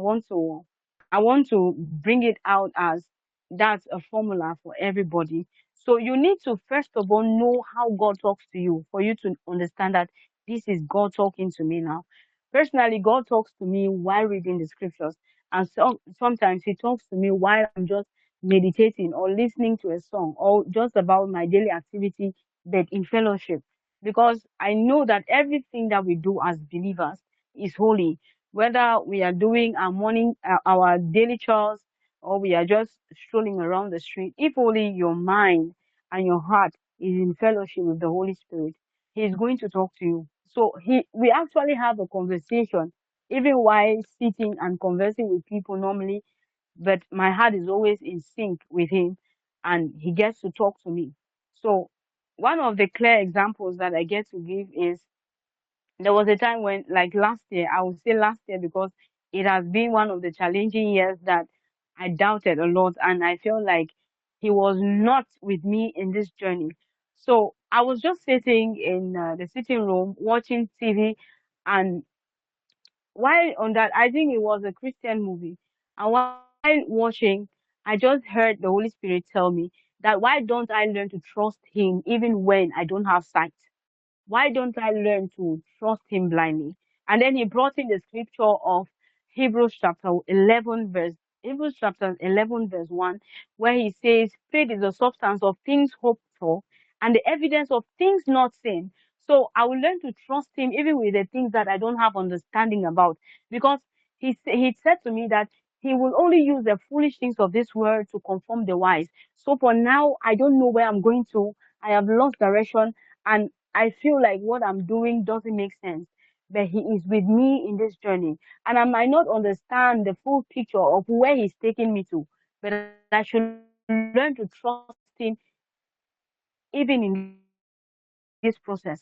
I want to bring it out as that's a formula for everybody. So you need to first of all know how God talks to you for you to understand that this is God talking to me now. Personally, God talks to me while reading the scriptures, and sometimes He talks to me while I'm just meditating or listening to a song or just about my daily activity, but in fellowship. Because I know that everything that we do as believers is holy, whether we are doing our morning, our daily chores, or we are just strolling around the street. If only your mind and your heart is in fellowship with the Holy Spirit, He is going to talk to you. So we actually have a conversation, even while sitting and conversing with people normally, but my heart is always in sync with Him and He gets to talk to me. So one of the clear examples that I get to give is there was a time when, like last year, I would say last year because it has been one of the challenging years that I doubted a lot and I felt like he was not with me in this journey. So I was just sitting in the sitting room watching TV, and while on that, I think it was a Christian movie. And while watching, I just heard the Holy Spirit tell me that why don't I learn to trust Him even when I don't have sight? Why don't I learn to trust him blindly? And then he brought in the scripture of Hebrews chapter 11 verse, Hebrews chapter 11 verse 1, where he says, faith is the substance of things hoped for and the evidence of things not seen. So I will learn to trust him even with the things that I don't have understanding about, because he said to me that he will only use the foolish things of this world to conform the wise. So for now, I don't know where I'm going to. I have lost direction and I feel like what I'm doing doesn't make sense, but He is with me in this journey. And I might not understand the full picture of where He's taking me to, but I should learn to trust Him even in this process.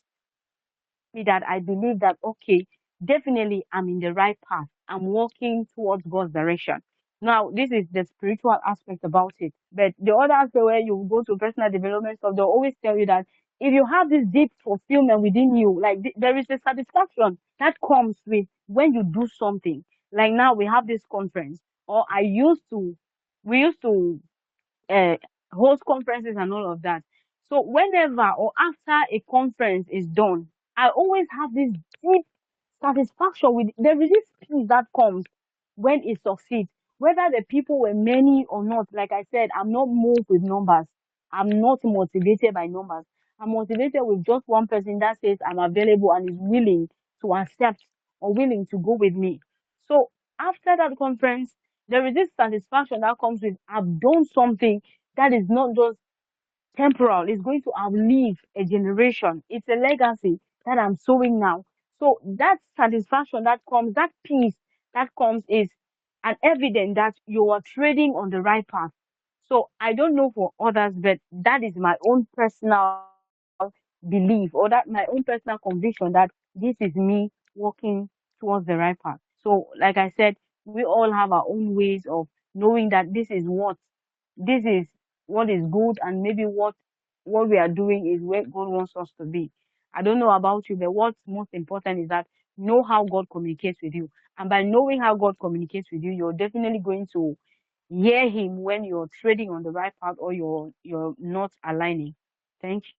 Me that I believe that, okay, definitely I'm in the right path. I'm walking towards God's direction. Now, this is the spiritual aspect about it. But the other aspect where you go to personal development stuff, they'll always tell you that if you have this deep fulfillment within you, like there is a satisfaction that comes with when you do something. Like now we have this conference, or we used to uh, host conferences and all of that. So whenever or after a conference is done, I always have this deep satisfaction with, there is this peace that comes when it succeeds, whether the people were many or not. Like I said, I'm not moved with numbers. I'm not motivated by numbers. I'm motivated with just one person that says I'm available and is willing to accept or willing to go with me. So after that conference, there is this satisfaction that comes with, I've done something that is not just temporal. It's going to outlive a generation. It's a legacy that I'm sowing now. So that satisfaction that comes, that peace that comes, is an evidence that you are trading on the right path. So I don't know for others, but that is my own personal belief, or that my own personal conviction, that this is me walking towards the right path. So like I said, we all have our own ways of knowing that this is what is good, and maybe what we are doing is where God wants us to be. I don't know about you, but what's most important is that know how God communicates with you. And by knowing how God communicates with you, you're definitely going to hear him when you're trading on the right path, or you're not aligning. Thank you.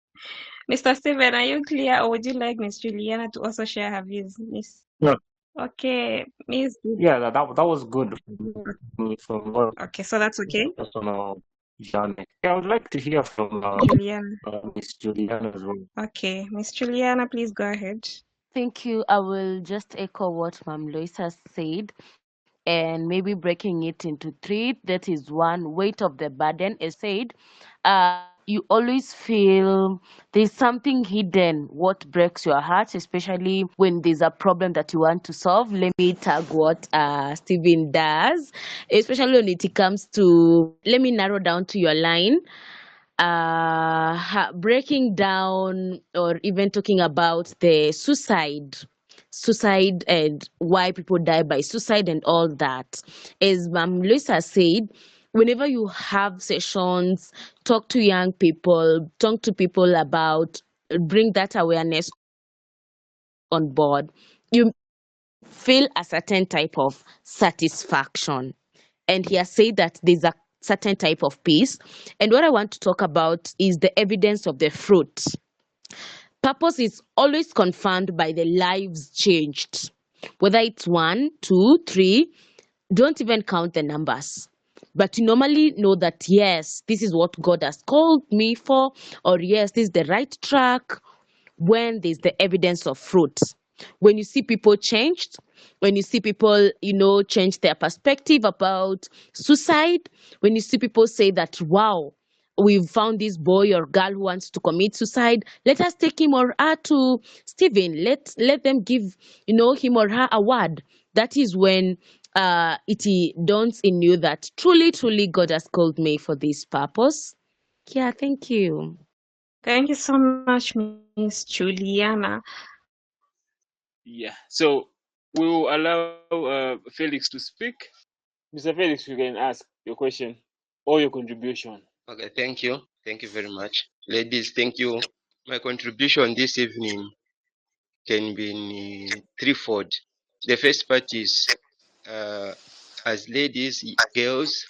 Mr. Steven, are you clear, or would you like Miss Juliana to also share her views? Miss. No, Okay, Miss. yeah, that was good from what Okay, so that's okay. personal journey. Yeah, I would like to hear from Juliana. Miss Juliana as well. Okay, Miss Juliana, please go ahead. Thank you. I will just echo what Ma'am Lois has said, and maybe breaking it into three. That is one, weight of the burden. As said, you always feel there's something hidden what breaks your heart, especially when there's a problem that you want to solve. Let me tag what Stephen does, especially when it comes to, let me narrow down to your line, breaking down or even talking about the suicide and why people die by suicide and all that. As Luisa said, whenever you have sessions, talk to young people, talk to people about, bring that awareness on board, you feel a certain type of satisfaction. And he has said that there's a certain type of peace. And what I want to talk about is the evidence of the fruit. Purpose is always confirmed by the lives changed. Whether it's 1, 2, 3, don't even count the numbers. But you normally know that, yes, this is what God has called me for, or yes, this is the right track, when there's the evidence of fruit. When you see people changed, when you see people, change their perspective about suicide, when you see people say that, wow, we've found this boy or girl who wants to commit suicide, let us take him or her to Stephen. Let them give, him or her a word. That is when it dawns in you that truly, truly God has called me for this purpose. Yeah, thank you. Thank you so much, Miss Juliana. Yeah. So we will allow Felix to speak. Mr. Felix, you can ask your question or your contribution. Okay, thank you. Thank you very much. Ladies, thank you. My contribution this evening can be in threefold. The first part is, as ladies, girls,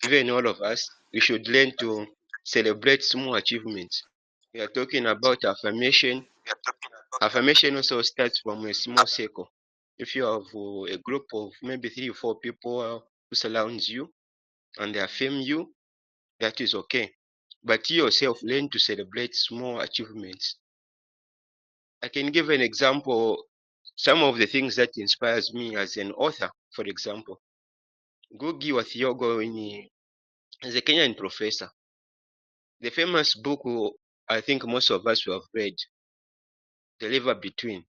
even all of us, we should learn to celebrate small achievements. We are talking about affirmation. Affirmation also starts from a small circle. If you have a group of maybe 3 or 4 people who surrounds you and they affirm you, that is okay. But you yourself learn to celebrate small achievements. I can give an example. Some of the things that inspires me as an author, for example, Ngugi wa Thiong'o is a Kenyan professor. The famous book I think most of us have read, The River Between.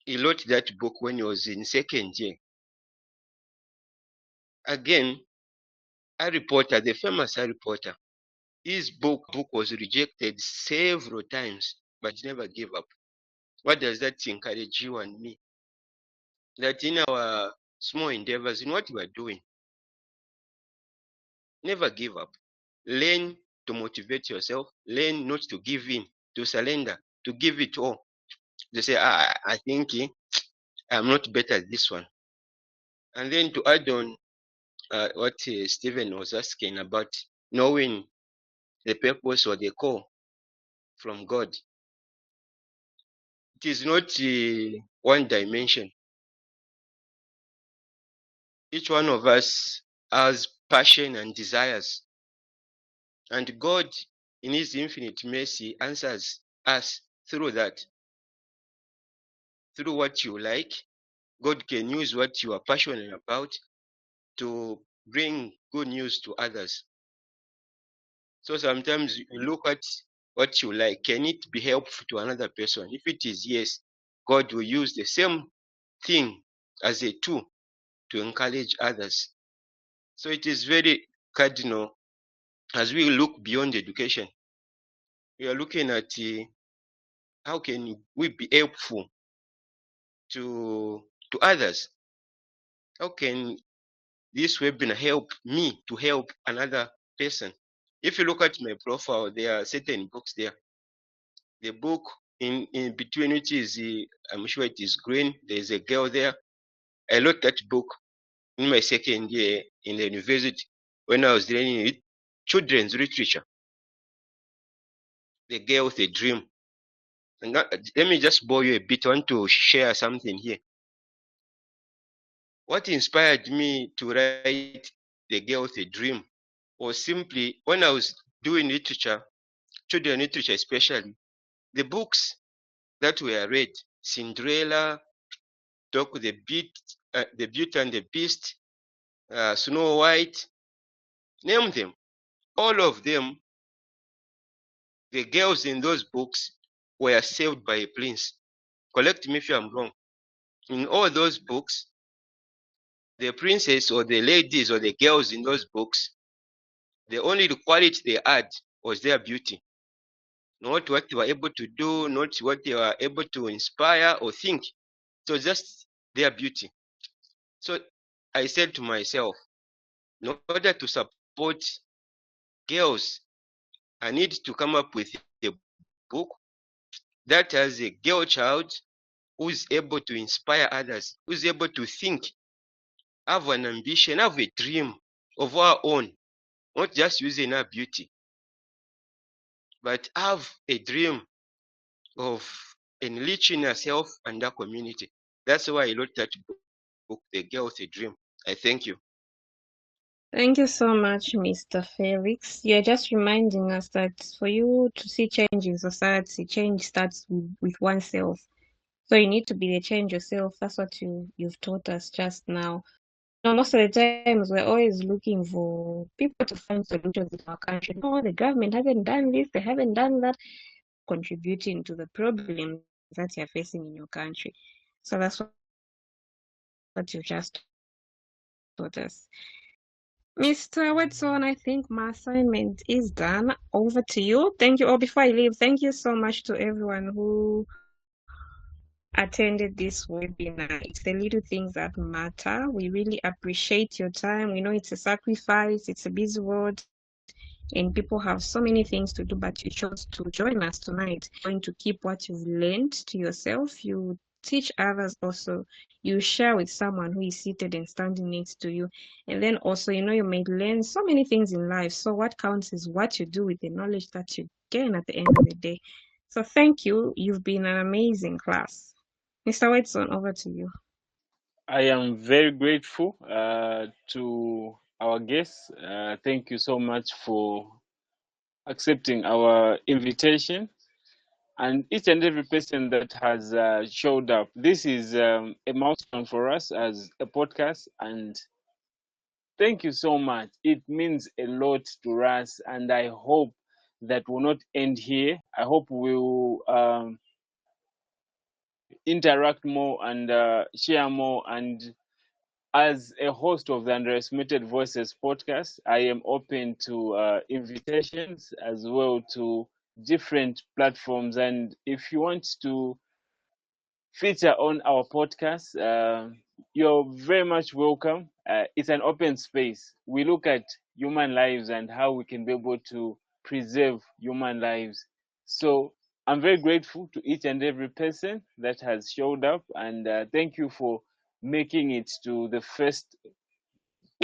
He wrote that book when he was in second year. Again, Harry Potter, the famous Harry Potter, his book was rejected several times, but never gave up. What does that encourage you and me? That in our small endeavors, in what we are doing, never give up. Learn to motivate yourself. Learn not to give in, to surrender, to give it all. To say, I think I'm not better at this one. And then to add on what Stephen was asking about knowing the purpose or the call from God. It is not one dimension. Each one of us has passion and desires. And God, in His infinite mercy, answers us through that. Through what you like, God can use what you are passionate about to bring good news to others. So sometimes you look at what you like. Can it be helpful to another person? If it is yes, God will use the same thing as a tool to encourage others. So it is very cardinal as we look beyond education. We are looking at how can we be helpful to others? How can this webinar help me to help another person? If you look at my profile, there are certain books there. The book in between, which is, I'm sure it is green, there's a girl there. I wrote that book in my second year in the university when I was learning children's literature. The Girl with a Dream. And that, let me just bore you a bit. I want to share something here. What inspired me to write The Girl with a Dream was simply when I was doing literature, children's literature especially, the books that were read, Cinderella, Talk the Beauty and the Beast, Snow White, name them. All of them, the girls in those books were saved by a prince. Correct me if I'm wrong. In all those books, the princess or the ladies or the girls in those books, the only quality they had was their beauty. Not what they were able to do, not what they were able to inspire or think. So just their beauty. So I said to myself, in order to support girls, I need to come up with a book that has a girl child who's able to inspire others, who's able to think, have an ambition, have a dream of our own, not just using her beauty, but have a dream of enriching herself and her community. That's why I wrote that book, The Girl with a Dream. I thank you. Thank you so much, Mr. Felix. You're just reminding us that for you to see change in society, change starts with oneself. So you need to be the change yourself. That's what you've taught us just now. Most of the times we're always looking for people to find solutions in our country. No, the government hasn't done this, they haven't done that, contributing to the problems that you're facing in your country. So that's what you just taught us. Mr. Wedson, I think my assignment is done. Over to you. Thank you. Oh, before I leave, thank you so much to everyone who attended this webinar. It's the little things that matter. We really appreciate your time. We know it's a sacrifice, it's a busy world, and people have so many things to do, but you chose to join us tonight. You're going to keep what you've learned to yourself. You teach others also. You share with someone who is seated and standing next to you. And then also, you may learn so many things in life. So what counts is what you do with the knowledge that you gain at the end of the day. So thank you. You've been an amazing class. Mr. Whitson, over to you. I am very grateful to our guests. Thank you so much for accepting our invitation, and each and every person that has showed up. This is a milestone for us as a podcast, and thank you so much. It means a lot to us, and I hope that will not end here. I hope we'll interact more and share more. And as a host of the Underestimated Voices podcast, I am open to invitations as well to different platforms. And if you want to feature on our podcast, you're very much welcome. It's an open space. We look at human lives and how we can be able to preserve human lives. So I'm very grateful to each and every person that has showed up, and thank you for making it to the first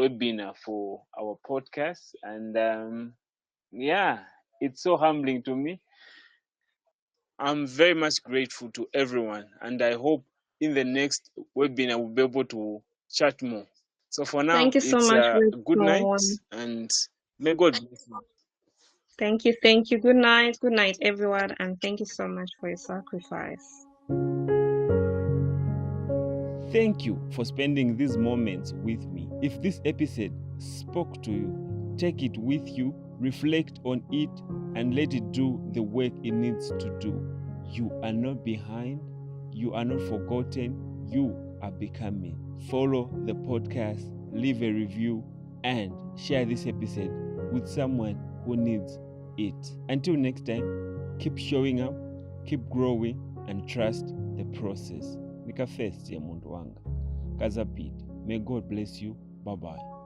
webinar for our podcast. And yeah, it's so humbling to me. I'm very much grateful to everyone, and I hope in the next webinar we'll be able to chat more. So for now, Thank you so it's much, a good night, Wilson. and may God bless you. Thank you, thank you. Good night, everyone, and thank you so much for your sacrifice. Thank you for spending these moments with me. If this episode spoke to you, take it with you, reflect on it, and let it do the work it needs to do. You are not behind, you are not forgotten, you are becoming. Follow the podcast, leave a review, and share this episode with someone who needs it. Until next time, keep showing up, keep growing, and trust the process. Nika first ya mundu wanga. Kazapid. May God bless you. Bye-bye.